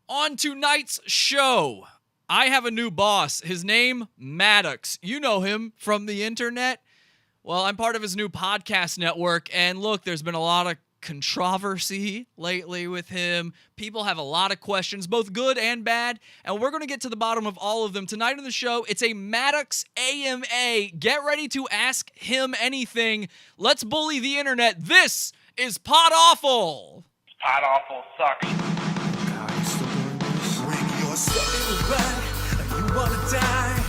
On tonight's show, I have a new boss. His name, MADDOX. You know him from the internet. Well, I'm part of his new podcast network, and look, there's been a lot of controversy lately with him. People have a lot of questions, both good and bad, and we're going to get to the bottom of all of them. Tonight on the show, it's a MADDOX AMA. Get ready to ask him anything. Let's bully the internet. This is PODAWFUL. PODAWFUL sucks. You wanna die,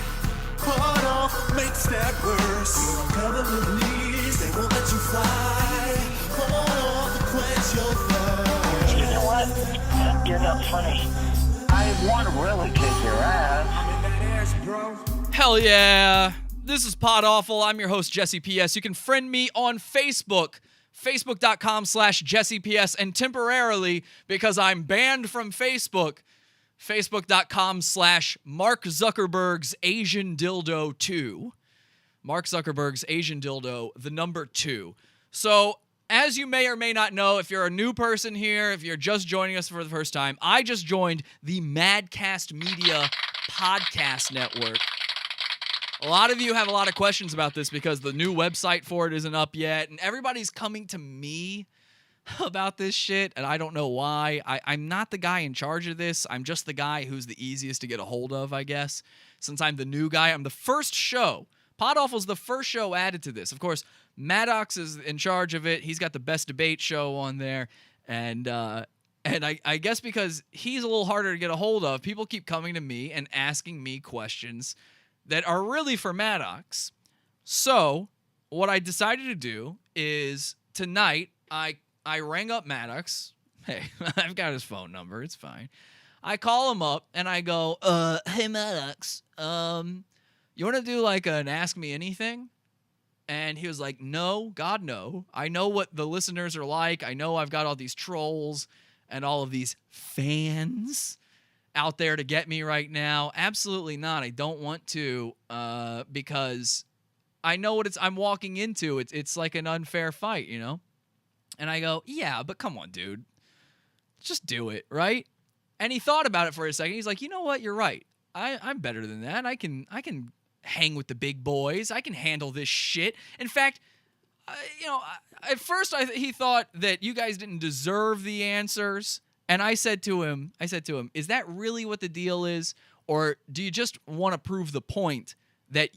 part off makes that worse. Cover with leaves, they won't let you fly. Part off quench your thirst. You know what? You're not funny. I want to really kick your ass. Hell yeah. This is PODAWFUL. I'm your host, Jesse PS. You can friend me on Facebook, facebook.com/JessePS, and temporarily, because I'm banned from Facebook, facebook.com/Mark Zuckerberg's Asian Dildo 2. Mark Zuckerberg's Asian Dildo, the number 2. So, as you may or may not know, if you're a new person here, if you're just joining us for the first time, I just joined the Madcast Media podcast network. A lot of you have a lot of questions about this because the new website for it isn't up yet, and everybody's coming to me about this shit, and I don't know why. I'm not the guy in charge of this. I'm just the guy who's the easiest to get a hold of, I guess. Since I'm the new guy, I'm the first show. PODAWFUL's the first show added to this. Of course, MADDOX is in charge of it. He's got the best debate show on there, and I guess because he's a little harder to get a hold of, people keep coming to me and asking me questions that are really for MADDOX. So, what I decided to do is tonight, I rang up MADDOX. Hey, I've got his phone number. It's fine. I call him up, and I go, hey, MADDOX, you want to do like an Ask Me Anything? And he was like, no, God, no. I know what the listeners are like. I know I've got all these trolls and all of these fans out there to get me right now. Absolutely not. I don't want to because I know what I'm walking into. It's like an unfair fight, you know? And I go, yeah, but come on, dude. Just do it, right? And he thought about it for a second. He's like, you know what? You're right. I'm better than that. I can hang with the big boys. I can handle this shit. In fact, at first he thought that you guys didn't deserve the answers. And I said to him, is that really what the deal is? Or do you just want to prove the point that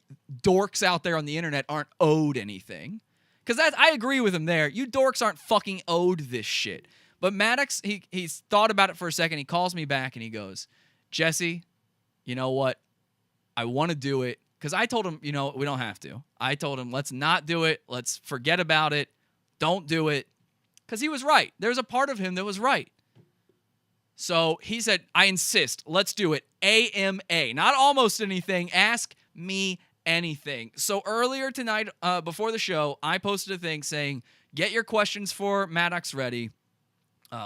dorks out there on the internet aren't owed anything? Because I agree with him there. You dorks aren't fucking owed this shit. But MADDOX, he's thought about it for a second. He calls me back and he goes, Jesse, you know what? I want to do it. Because I told him, we don't have to. I told him, let's not do it. Let's forget about it. Don't do it. Because he was right. There's a part of him that was right. So he said, I insist. Let's do it. AMA. Not almost anything. Ask me anything. So earlier tonight, before the show, I posted a thing saying, get your questions for MADDOX ready.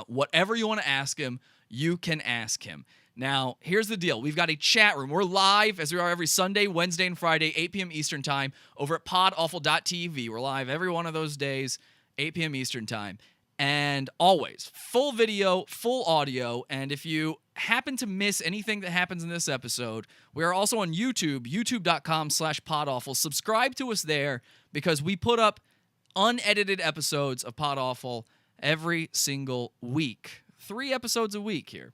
Whatever you want to ask him, you can ask him. Now, here's the deal. We've got a chat room. We're live, as we are every Sunday, Wednesday, and Friday, 8 p.m. Eastern Time, over at PODAWFUL.tv. We're live every one of those days, 8 p.m. Eastern Time. And always, full video, full audio, and if you happen to miss anything that happens in this episode, we are also on YouTube, youtube.com/PODAWFUL. Subscribe to us there, because we put up unedited episodes of PODAWFUL every single week. 3 episodes a week here.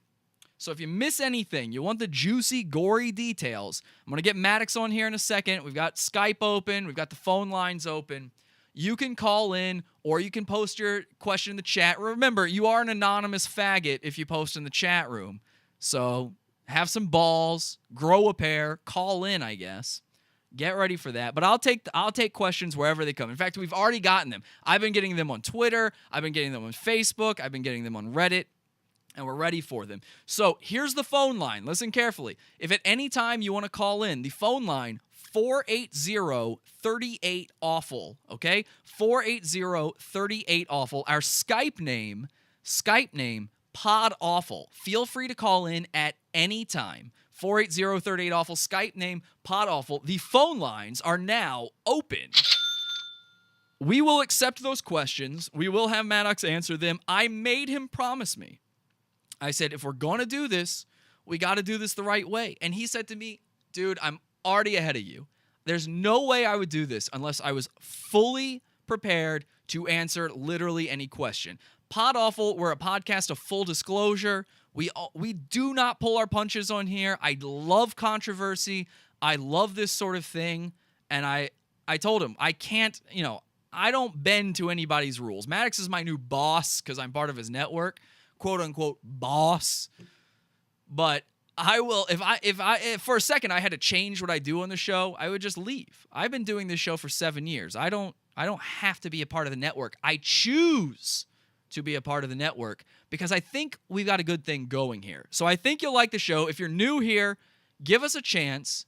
So if you miss anything, you want the juicy, gory details, I'm going to get MADDOX on here in a second. We've got Skype open. We've got the phone lines open. You can call in, or you can post your question in the chat. Remember, you are an anonymous faggot if you post in the chat room. So have some balls, grow a pair, call in, I guess. Get ready for that. But I'll take questions wherever they come. In fact, we've already gotten them. I've been getting them on Twitter. I've been getting them on Facebook. I've been getting them on Reddit. And we're ready for them. So here's the phone line. Listen carefully. If at any time you want to call in, the phone line, 480-38-AWFUL, okay? 480-38-AWFUL. Our Skype name, PODAWFUL. Feel free to call in at any time. 480-38-AWFUL, Skype name, PODAWFUL. The phone lines are now open. We will accept those questions. We will have MADDOX answer them. I made him promise me I said, if we're going to do this, we got to do this the right way. And he said to me, dude, I'm already ahead of you. There's no way I would do this unless I was fully prepared to answer literally any question. PodAWFUL, we're a podcast of full disclosure. We do not pull our punches on here. I love controversy. I love this sort of thing. And I told him, I can't, I don't bend to anybody's rules. Maddox is my new boss because I'm part of his network, quote unquote boss. But I will, if for a second I had to change what I do on the show, I would just leave. I've been doing this show for 7 years. I don't have to be a part of the network. I choose to be a part of the network because I think we've got a good thing going here. So I think you'll like the show. If you're new here, give us a chance.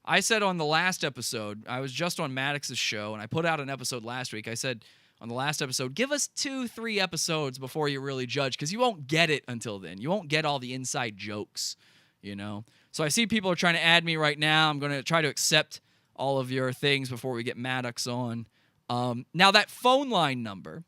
I said on the last episode, I was just on Maddox's show, and I put out an episode last week. I said on the last episode, give us 2-3 episodes before you really judge, because you won't get it until then. You won't get all the inside jokes, So I see people are trying to add me right now. I'm going to try to accept all of your things before we get Maddox on. Now, that phone line number,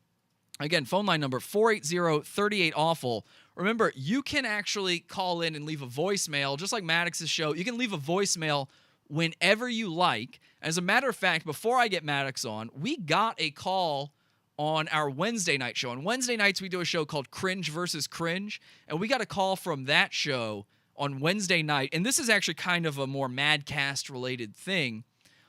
again, phone line number 480-38-AWFUL. Remember, you can actually call in and leave a voicemail, just like Maddox's show. You can leave a voicemail whenever you like. As a matter of fact, before I get Maddox on, we got a call on our Wednesday night show. On Wednesday nights, we do a show called Cringe versus Cringe, and we got a call from that show on Wednesday night. And this is actually kind of a more Madcast-related thing.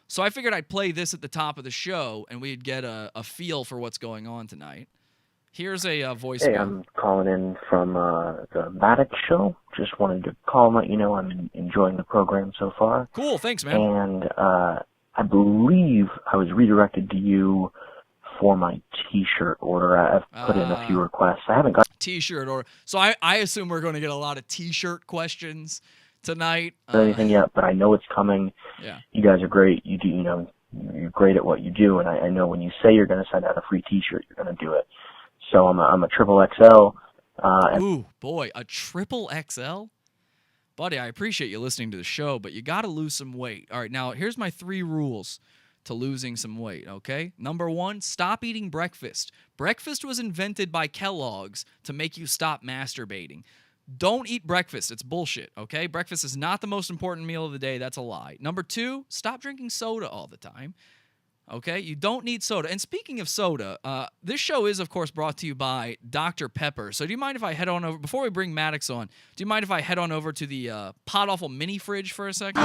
So I figured I'd play this at the top of the show, and we'd get a feel for what's going on tonight. Here's a voicemail. Hey, I'm calling in from the MADDOX show. Just wanted to call and let you know I'm enjoying the program so far. Cool, thanks, man. And I believe I was redirected to you for my T-shirt order. I've put in a few requests. I haven't got T-shirt order. So I assume we're going to get a lot of T-shirt questions tonight. anything yet, but I know it's coming. Yeah. You guys are great. You do, you're great at what you do, and I know when you say you're going to send out a free T-shirt, you're going to do it. So I'm a triple XL. Ooh, boy, a triple XL? Buddy, I appreciate you listening to the show, but you got to lose some weight. All right, now here's my 3 rules to losing some weight, okay? Number 1, stop eating breakfast. Breakfast was invented by Kellogg's to make you stop masturbating. Don't eat breakfast. It's bullshit, okay? Breakfast is not the most important meal of the day. That's a lie. Number 2, stop drinking soda all the time. Okay, you don't need soda. And speaking of soda, this show is, of course, brought to you by Dr. Pepper. So do you mind if I head on over, before we bring Maddox on, do you mind if I head on over to the PodAWFUL mini fridge for a second?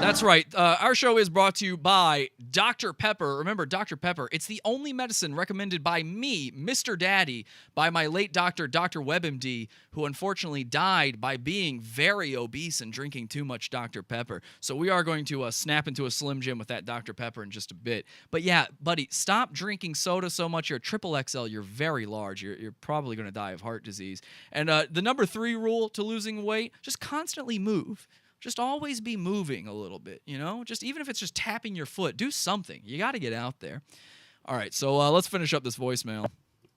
That's right. Our show is brought to you by Dr. Pepper. Remember, Dr. Pepper, it's the only medicine recommended by me, Mr. Daddy, by my late doctor, Dr. WebMD, who unfortunately died by being very obese and drinking too much Dr. Pepper. So we are going to snap into a Slim Jim with that Dr. Pepper in just a bit. But yeah, buddy, stop drinking soda so much. You're a triple XL. You're very large. You're probably going to die of heart disease. And the number 3 rule to losing weight, just constantly move. Just always be moving a little bit, Just even if it's just tapping your foot, do something. You got to get out there. All right, so let's finish up this voicemail.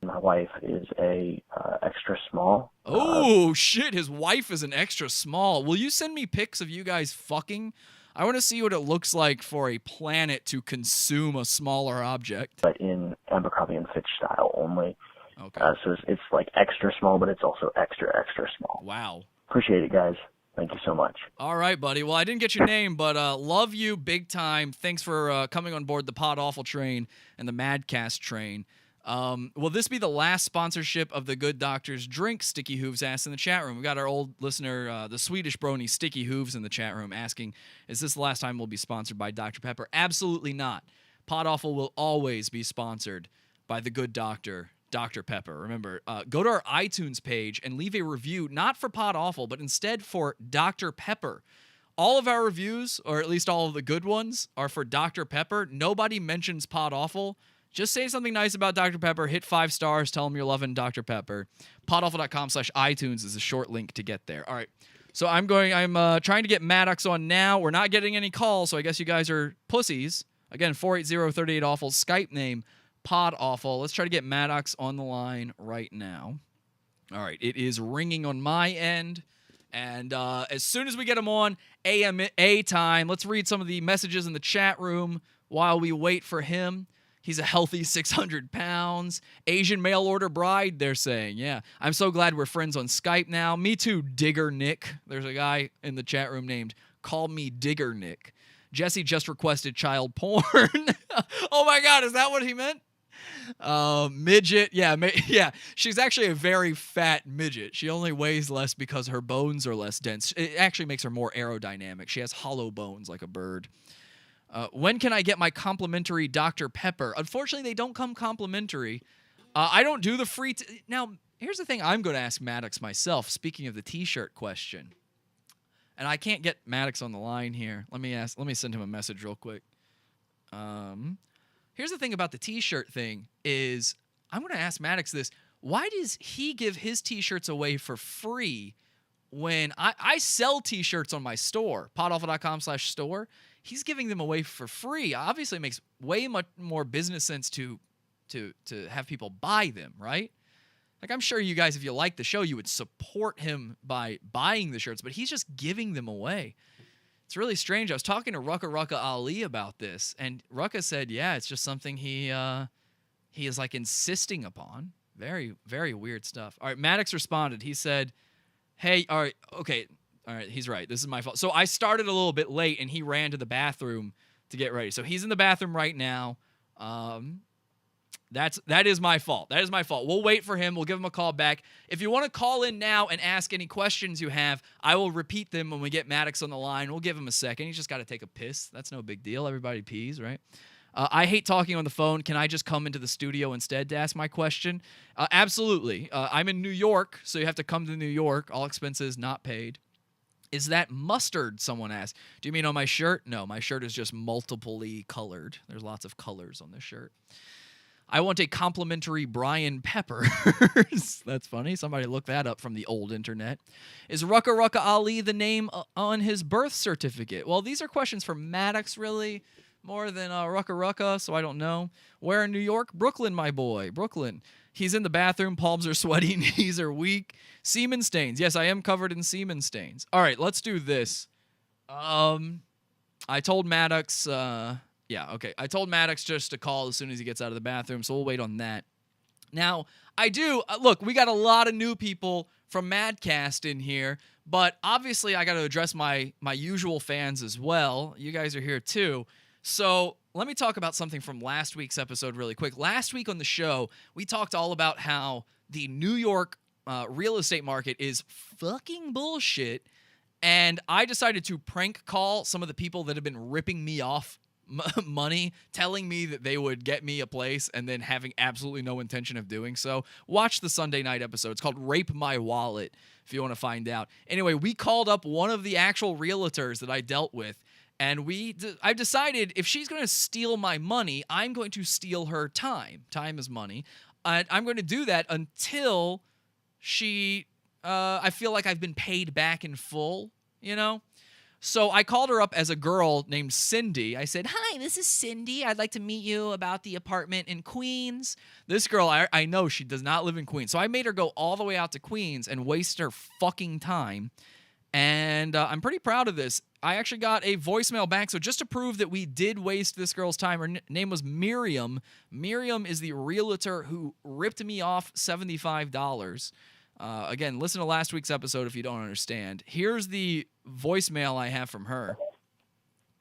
My wife is a extra small. Oh, shit, his wife is an extra small. Will you send me pics of you guys fucking? I want to see what it looks like for a planet to consume a smaller object. But in Abercrombie & Fitch style only. Okay. So it's like extra small, but it's also extra, extra small. Wow. Appreciate it, guys. Thank you so much. All right, buddy. Well, I didn't get your name, but love you big time. Thanks for coming on board the PodAWFUL train and the Madcast train. Will this be the last sponsorship of the Good Doctor's Drink? Sticky Hooves asked in the chat room. We got our old listener, the Swedish brony Sticky Hooves, in the chat room asking, is this the last time we'll be sponsored by Dr. Pepper? Absolutely not. PodAWFUL will always be sponsored by the Good Doctor, Dr. Pepper. Remember, go to our iTunes page and leave a review, not for PodAWFUL, but instead for Dr. Pepper. All of our reviews, or at least all of the good ones, are for Dr. Pepper. Nobody mentions PodAWFUL. Just say something nice about Dr. Pepper, hit 5 stars, tell them you're loving Dr. Pepper. PodAWFUL.com/iTunes is a short link to get there. All right. So I'm trying to get Maddox on now. We're not getting any calls, so I guess you guys are pussies. Again, 480-38-AWFUL, Skype name, PodAWFUL. Let's try to get Maddox on the line right now. All right, it is ringing on my end. And as soon as we get him on, AMA time, let's read some of the messages in the chat room. while we wait for him. He's a healthy 600 pounds. Asian mail order bride, they're saying. Yeah. I'm so glad we're friends on Skype now. Me too, Digger Nick. There's a guy in the chat room named Call Me Digger Nick. Jesse just requested child porn. Oh my God, is that what he meant? Midget. Yeah. She's actually a very fat midget. She only weighs less because her bones are less dense. It actually makes her more aerodynamic. She has hollow bones like a bird. When can I get my complimentary Dr. Pepper? Unfortunately, they don't come complimentary. I don't do the free... Now, here's the thing I'm going to ask MADDOX myself, speaking of the T-shirt question. And I can't get MADDOX on the line here. Let me send him a message real quick. Here's the thing about the T-shirt thing is I'm going to ask MADDOX this. Why does he give his T-shirts away for free when I sell T-shirts on my store, PODAWFUL.com/store? He's giving them away for free. Obviously, it makes way much more business sense to have people buy them, right? Like, I'm sure you guys, if you like the show, you would support him by buying the shirts, but he's just giving them away. It's really strange. I was talking to Rucka Ali about this, and Rucka said, yeah, it's just something he is, like, insisting upon. Very, very weird stuff. All right, MADDOX responded. He said, hey, all right, okay. All right, he's right. This is my fault. So I started a little bit late, and he ran to the bathroom to get ready. So he's in the bathroom right now. That is my fault. That is my fault. We'll wait for him. We'll give him a call back. If you want to call in now and ask any questions you have, I will repeat them when we get MADDOX on the line. We'll give him a second. He's just got to take a piss. That's no big deal. Everybody pees, right? I hate talking on the phone. Can I just come into the studio instead to ask my question? Absolutely. I'm in New York, so you have to come to New York. All expenses not paid. Is that mustard, someone asked. Do you mean on my shirt? No, my shirt is just multiply colored. There's lots of colors on this shirt. I want a complimentary Brian Peppers. That's funny. Somebody look that up from the old internet. Is Rucka Ali the name on his birth certificate? Well, these are questions for MADDOX, really, more than Rucka, so I don't know. Where in New York? Brooklyn, my boy. Brooklyn. He's in the bathroom. Palms are sweaty. Knees are weak. Semen stains. Yes, I am covered in semen stains. All right, let's do this. I told MADDOX... I told MADDOX just to call as soon as he gets out of the bathroom, so we'll wait on that. Now, I do... look, we got a lot of new people from Madcast in here, but obviously I got to address my usual fans as well. You guys are here too. So let me talk about something from last week's episode really quick. Last week on the show, we talked all about how the New York real estate market is fucking bullshit, and I decided to prank call some of the people that have been ripping me off money, telling me that they would get me a place and then having absolutely no intention of doing so. Watch the Sunday night episode. It's called Rape My Wallet if you want to find out. Anyway, we called up one of the actual realtors that I dealt with, and I decided if she's going to steal my money, I'm going to steal her time. Time is money. And I'm going to do that until I feel like I've been paid back in full, you know? So I called her up as a girl named Cindy. I said, hi, this is Cindy. I'd like to meet you about the apartment in Queens. This girl, I know she does not live in Queens. So I made her go all the way out to Queens and waste her fucking time. And I'm pretty proud of this. I actually got a voicemail back. So just to prove that we did waste this girl's time, her name was Miriam. Miriam is the realtor who ripped me off $75. Again, listen to last week's episode if you don't understand. Here's the voicemail I have from her.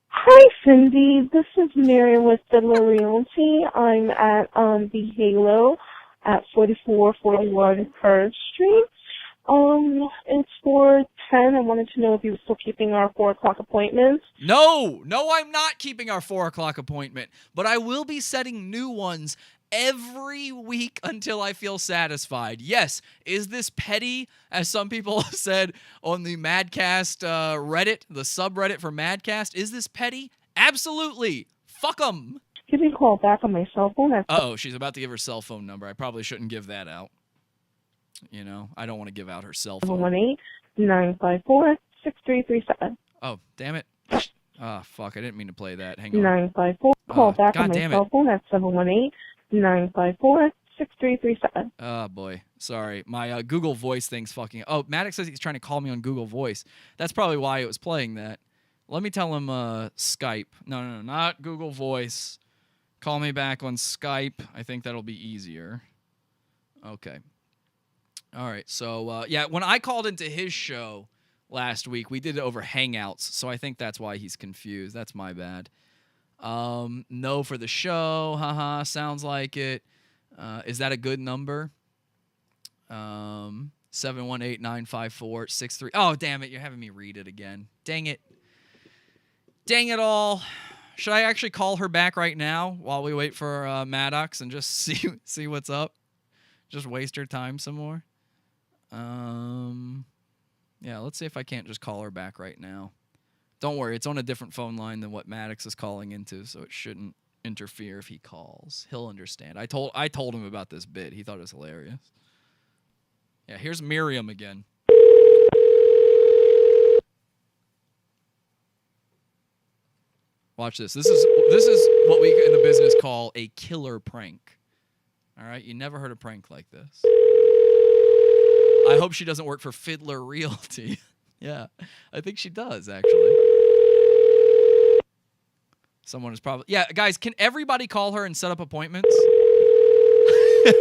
Hi, Cindy. This is Miriam with Fiddler Realty. I'm at the Halo at 4441 Hurd Street. It's for 10. I wanted to know if you were still keeping our 4 o'clock appointments. No, I'm not keeping our 4 o'clock appointment, but I will be setting new ones every week until I feel satisfied. Yes, is this petty, as some people said on the Madcast Reddit, the subreddit for Madcast? Is this petty? Absolutely. Fuck them. Give me a call back on my cell phone. Uh-oh, she's about to give her cell phone number. I probably shouldn't give that out. You know, I don't want to give out her cell phone. 718-954-6337. Oh, damn it. Oh, fuck, I didn't mean to play that. Hang on. 954. Call back on my cell phone at 718-954-6337. Oh, boy. Sorry. My Google Voice thing's fucking... Oh, MADDOX says he's trying to call me on Google Voice. That's probably why it was playing that. Let me tell him Skype. No, not Google Voice. Call me back on Skype. I think that'll be easier. Okay. All right. So, yeah, when I called into his show last week, we did it over Hangouts, so I think that's why he's confused. That's my bad. No for the show. Haha, sounds like it. Is that a good number? 718-954-63. Oh, damn it. You're having me read it again. Dang it. Dang it all. Should I actually call her back right now while we wait for MADDOX and just see what's up? Just waste her time some more? Yeah, let's see if I can't just call her back right now. Don't worry, it's on a different phone line than what MADDOX is calling into, so it shouldn't interfere if he calls. He'll understand. I told him about this bit. He thought it was hilarious. Yeah, here's Miriam again. Watch this. This is what we in the business call a killer prank. All right, you never heard a prank like this. I hope she doesn't work for Fiddler Realty. Yeah, I think she does, actually. Someone is probably... Yeah, guys, can everybody call her and set up appointments?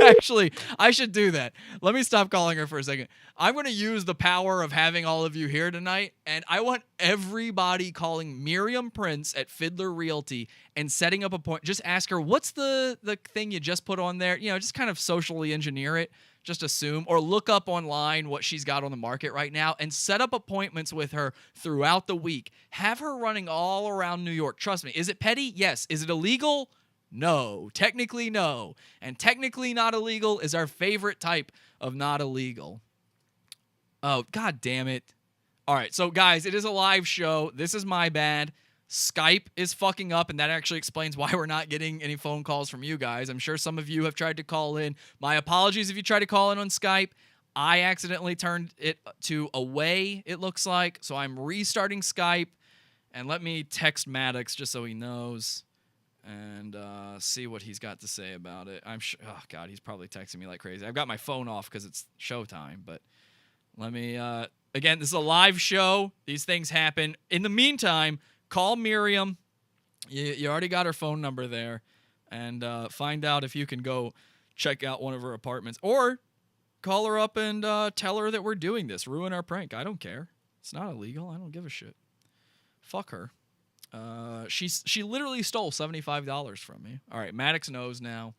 Actually, I should do that. Let me stop calling her for a second. I'm going to use the power of having all of you here tonight, and I want everybody calling Miriam Prince at Fiddler Realty and setting up a point. Just ask her, what's the thing you just put on there? You know, just kind of socially engineer it. Just assume, or look up online what she's got on the market right now and set up appointments with her throughout the week. Have her running all around New York. Trust me. Is it petty? Yes. Is it illegal? No. Technically, no. And technically not illegal is our favorite type of not illegal. Oh, God damn it. All right. So, guys, it is a live show. This is my bad. Skype is fucking up, and that actually explains why we're not getting any phone calls from you guys. I'm sure some of you have tried to call in. My apologies if you tried to call in on Skype. I accidentally turned it to away, it looks like, so I'm restarting Skype. And let me text MADDOX just so he knows and see what he's got to say about it. I'm sure, oh, God, he's probably texting me like crazy. I've got my phone off because it's showtime, but let me, again, this is a live show. These things happen. In the meantime, call Miriam. You already got her phone number there. And find out if you can go check out one of her apartments. Or call her up and tell her that we're doing this. Ruin our prank. I don't care. It's not illegal. I don't give a shit. Fuck her. She literally stole $75 from me. All right, MADDOX knows now.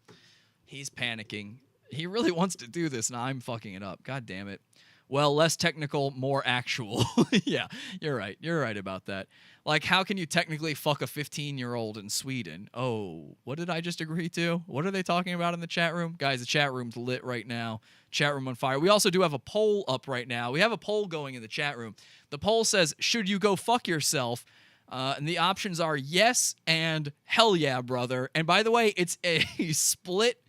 He's panicking. He really wants to do this, and I'm fucking it up. God damn it. Well, less technical, more actual. Yeah, you're right. You're right about that. Like, how can you technically fuck a 15-year-old in Sweden? Oh, what did I just agree to? What are they talking about in the chat room? Guys, the chat room's lit right now. Chat room on fire. We also do have a poll up right now. We have a poll going in the chat room. The poll says, should you go fuck yourself? And the options are yes and hell yeah, brother. And by the way, it's a split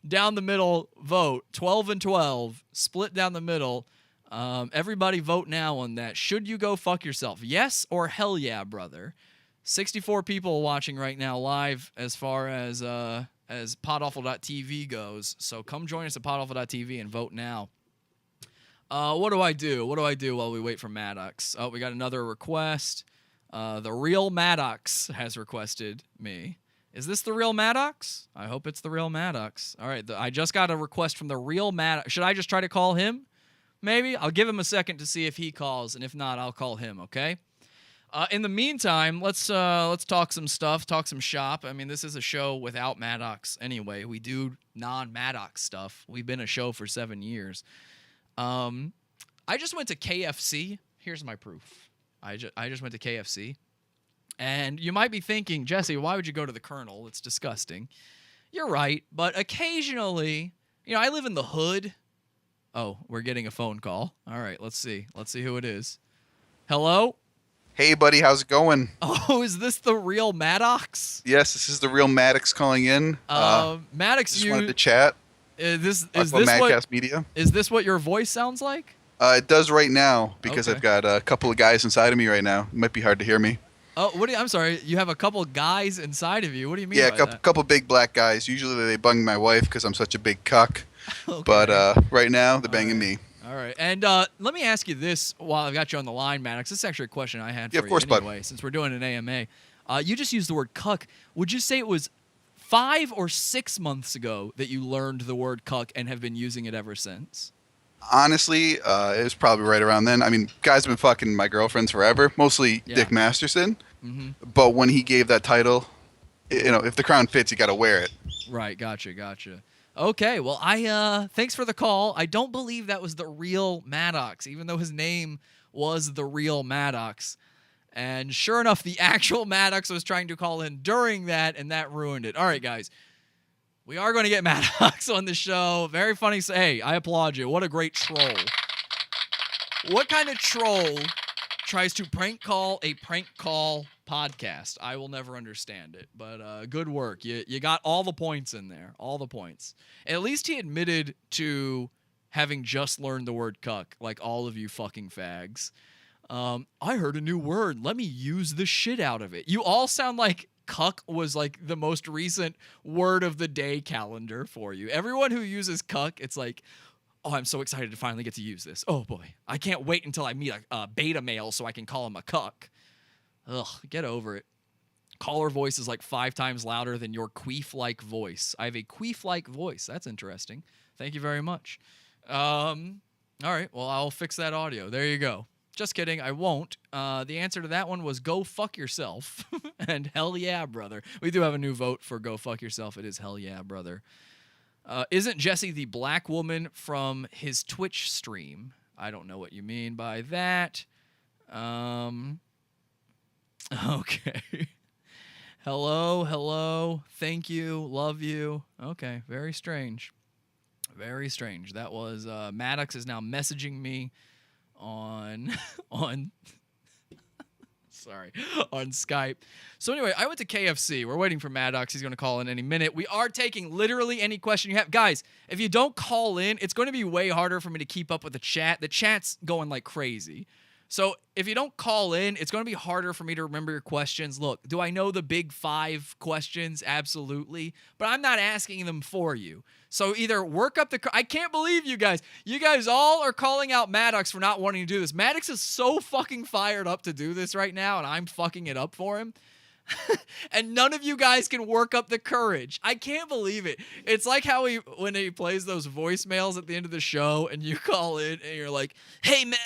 down the middle vote. 12 and 12. Split down the middle. Everybody vote now on that. Should you go fuck yourself? Yes or hell yeah, brother? 64 people watching right now live as far as PODAWFUL.TV goes. So come join us at PODAWFUL.TV and vote now. What do I do? What do I do while we wait for MADDOX? Oh, we got another request. The real MADDOX has requested me. Is this the real MADDOX? I hope it's the real MADDOX. All right, I just got a request from the real MADDOX. Should I just try to call him? Maybe. I'll give him a second to see if he calls, and if not, I'll call him, okay? In the meantime, let's talk some stuff, talk some shop. I mean, this is a show without MADDOX anyway. We do non-MADDOX stuff. We've been a show for 7 years. I just went to KFC. Here's my proof. I just went to KFC. And you might be thinking, Jesse, why would you go to the Colonel? It's disgusting. You're right, but occasionally, you know, I live in the hood. Oh, we're getting a phone call. All right, let's see. Let's see who it is. Hello? Hey, buddy, how's it going? Oh, is this the real MADDOX? Yes, this is the real MADDOX calling in. MADDOX, just wanted to chat. Is this Madcast Media. Is this what your voice sounds like? It does right now because Okay. I've got a couple of guys inside of me right now. It might be hard to hear me. Oh, I'm sorry. You have a couple guys inside of you. What do you mean Yeah, by a that? couple big black guys. Usually they bang my wife because I'm such a big cuck. Okay. But right now they're banging me. All right. And let me ask you this while I've got you on the line, Maddox. This is actually a question I had for of course, you bud. anyway, since we're doing an AMA. You just used the word cuck. Would you say it was 5 or 6 months ago that you learned the word cuck and have been using it ever since? Honestly, it was probably right around then. I mean, guys have been fucking my girlfriends forever, mostly Yeah. Dick Masterson. Mm-hmm. But when he gave that title, if the crown fits, you got to wear it. Right. Gotcha. Okay. Well, thanks for the call. I don't believe that was the real Maddox, even though his name was the real Maddox. And sure enough, the actual Maddox was trying to call in during that, and that ruined it. All right, guys. We are going to get Maddox on the show. Very funny. Hey, I applaud you. What a great troll. What kind of troll tries to prank call a prank call podcast? I will never understand it, but good work. You got all the points in there. All the points. At least he admitted to having just learned the word cuck, like all of you fucking fags. I heard a new word. Let me use the shit out of it. You all sound like cuck was like the most recent word of the day calendar for you. Everyone who uses cuck, it's like, oh, I'm so excited to finally get to use this. Oh boy, I can't wait until I meet a beta male so I can call him a cuck. Ugh, get over it. Caller voice is like 5 times louder than your queef-like voice. I have a queef-like voice. That's interesting. Thank you very much. All right, well, I'll fix that audio. There you go. Just kidding, I won't. The answer to that one was go fuck yourself. And hell yeah, brother. We do have a new vote for go fuck yourself. It is hell yeah, brother. Isn't Jesse the black woman from his Twitch stream? I don't know what you mean by that. Okay. Hello. Thank you. Love you. Okay, very strange. Very strange. That was Maddox is now messaging me on sorry, on Skype. So anyway, I went to KFC. We're waiting for Maddox. He's going to call in any minute. We are taking literally any question you have. Guys, if you don't call in, it's going to be way harder for me to keep up with the chat. The chat's going like crazy. So if you don't call in, it's going to be harder for me to remember your questions. Look, do I know the big 5 questions? Absolutely. But I'm not asking them for you. So either work up the... I can't believe you guys. You guys all are calling out Maddox for not wanting to do this. Maddox is so fucking fired up to do this right now, and I'm fucking it up for him. And none of you guys can work up the courage. I can't believe it. It's like how when he plays those voicemails at the end of the show and you call in and you're like, hey, man,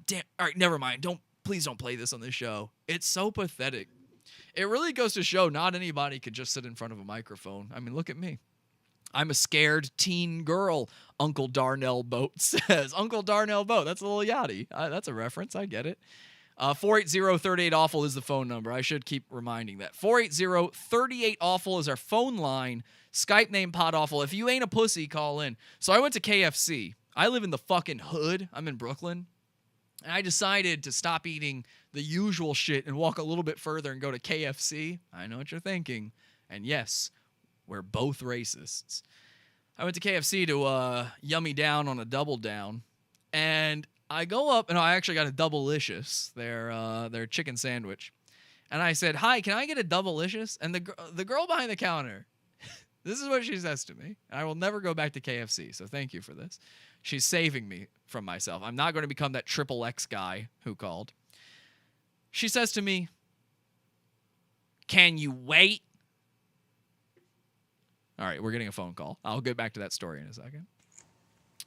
damn. All right, never mind. Please don't play this on the show. It's so pathetic. It really goes to show not anybody could just sit in front of a microphone. I mean, look at me. I'm a scared teen girl, Uncle Darnell Boat says. Uncle Darnell Boat. That's a little yachty. That's a reference. I get it. 480-38-AWFUL is the phone number. I should keep reminding that. 480-38-AWFUL is our phone line. Skype name PODAWFUL. If you ain't a pussy, call in. So I went to KFC. I live in the fucking hood. I'm in Brooklyn. And I decided to stop eating the usual shit and walk a little bit further and go to KFC. I know what you're thinking. And yes, we're both racists. I went to KFC to yummy down on a double down. And I go up, and I actually got a Double-licious, their chicken sandwich. And I said, hi, can I get a Double-licious? And the girl behind the counter, this is what she says to me. And I will never go back to KFC, so thank you for this. She's saving me from myself. I'm not going to become that triple X guy who called. She says to me, can you wait? All right, we're getting a phone call. I'll get back to that story in a second.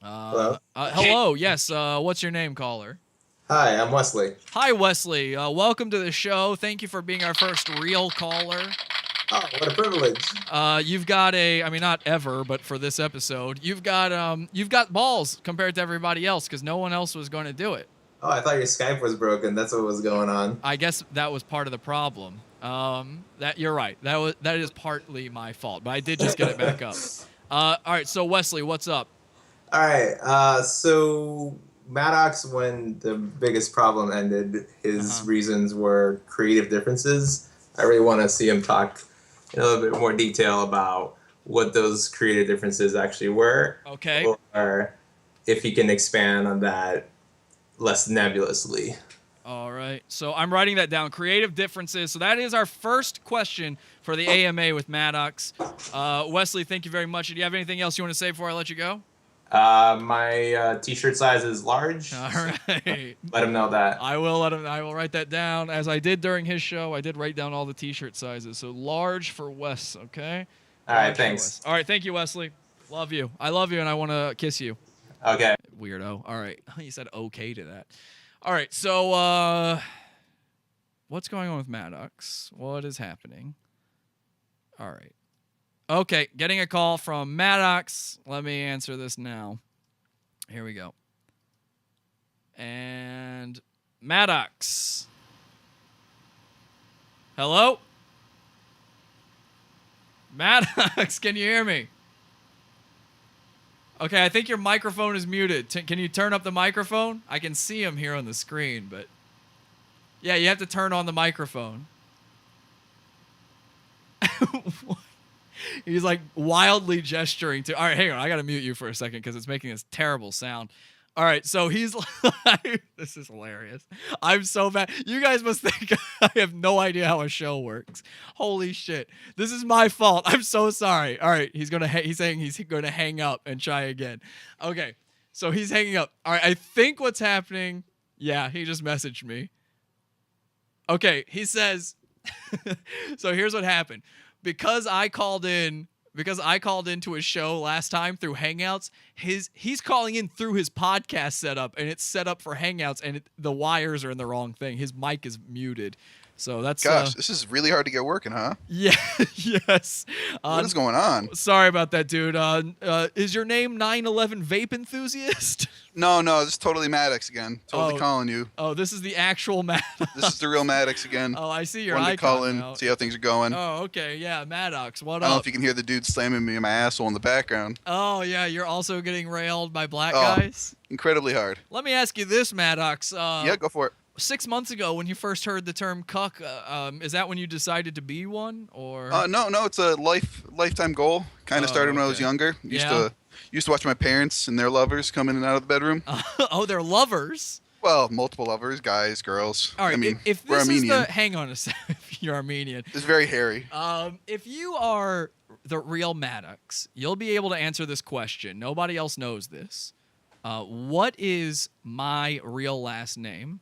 Hello? Hello, yes. What's your name, caller? Hi, I'm Wesley. Hi, Wesley. Welcome to the show. Thank you for being our first real caller. Oh, what a privilege. You've got not ever, but for this episode, you've got balls compared to everybody else because no one else was going to do it. Oh, I thought your Skype was broken. That's what was going on. I guess that was part of the problem. That you're right. That is partly my fault, but I did just get it back up. All right, so Wesley, what's up? All right, so Maddox, when the biggest problem ended, his reasons were creative differences. I really want to see him talk in a little bit more detail about what those creative differences actually were. Okay. Or if he can expand on that less nebulously. All right. So I'm writing that down. Creative differences. So that is our first question for the AMA with Maddox. Wesley, thank you very much. Do you have anything else you want to say before I let you go? My t-shirt size is large. All right. Let him know that. I will let him. I will write that down as I did during his show. I did write down all the t-shirt sizes. So large for Wes. Okay. All right, thanks. All right, thank you, Wesley. Love you. I love you, and I want to kiss you. Okay. Weirdo. All right. You said okay to that. All right. So, what's going on with MADDOX? What is happening? All right. Okay. Getting a call from MADDOX. Let me answer this now. Here we go. And MADDOX. Hello? MADDOX, can you hear me? Okay, I think your microphone is muted. Can you turn up the microphone? I can see him here on the screen, but... Yeah, you have to turn on the microphone. He's like wildly gesturing to... All right, hang on. I got to mute you for a second because it's making this terrible sound. All right, so he's like... This is hilarious. I'm so bad. You guys must think I have no idea how a show works. Holy shit. This is my fault. I'm so sorry. All right, he's saying he's going to hang up and try again. Okay, so he's hanging up. All right, I think what's happening... Yeah, he just messaged me. Okay, he says... So here's what happened. Because I called into his show last time through Hangouts, he's calling in through his podcast setup, and it's set up for Hangouts, and the wires are in the wrong thing. His mic is muted. So that's... Gosh, this is really hard to get working, huh? Yeah, yes. What is going on? Sorry about that, dude. Is your name 911 Vape Enthusiast? No, this is totally MADDOX again. Totally calling you. Oh, this is the actual MADDOX. This is the real MADDOX again. Oh, I see your Wanted icon to call in, now. see how things are going. Oh, okay. Yeah, MADDOX. What I don't know up? if you can hear the dude slamming me in my asshole in the background. Oh, yeah. You're also getting railed by black guys? Incredibly hard. Let me ask you this, MADDOX. Yeah, go for it. 6 months ago, when you first heard the term cuck, is that when you decided to be one, or? No, it's a lifetime goal. Kind of started when I was younger. Used to watch my parents and their lovers come in and out of the bedroom. Oh, they're lovers? Well, multiple lovers, guys, girls. All right, I mean, if we're this Armenian. is the... Hang on a second. You're Armenian. It's very hairy. If you are the real MADDOX, you'll be able to answer this question. Nobody else knows this. What is my real last name?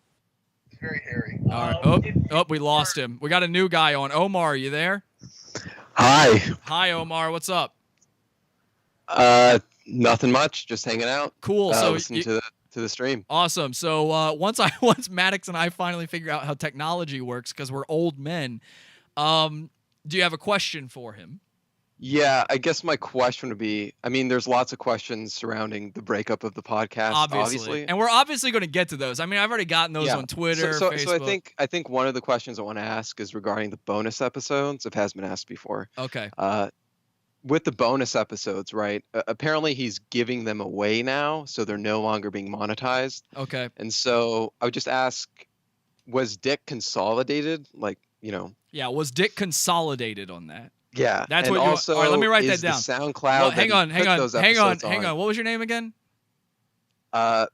Very hairy. All right. We lost him. We got a new guy on. Omar, are you there? Hi. Hi, Omar. What's up? Nothing much. Just hanging out. Cool. So listening to the stream. Awesome. So once MADDOX and I finally figure out how technology works, because we're old men, do you have a question for him? Yeah, I guess my question would be, I mean, there's lots of questions surrounding the breakup of the podcast, obviously. And we're obviously going to get to those. I mean, I've already gotten those on Twitter, Facebook. So I think one of the questions I want to ask is regarding the bonus episodes. It has been asked before. Okay. With the bonus episodes, right? Apparently he's giving them away now, so they're no longer being monetized. Okay. And so I would just ask, was Dick consolidated? Like, Yeah, was Dick consolidated on that? Yeah, that's and what you. Also, all right, let me write that is down. The SoundCloud. Well, hang on. What was your name again? My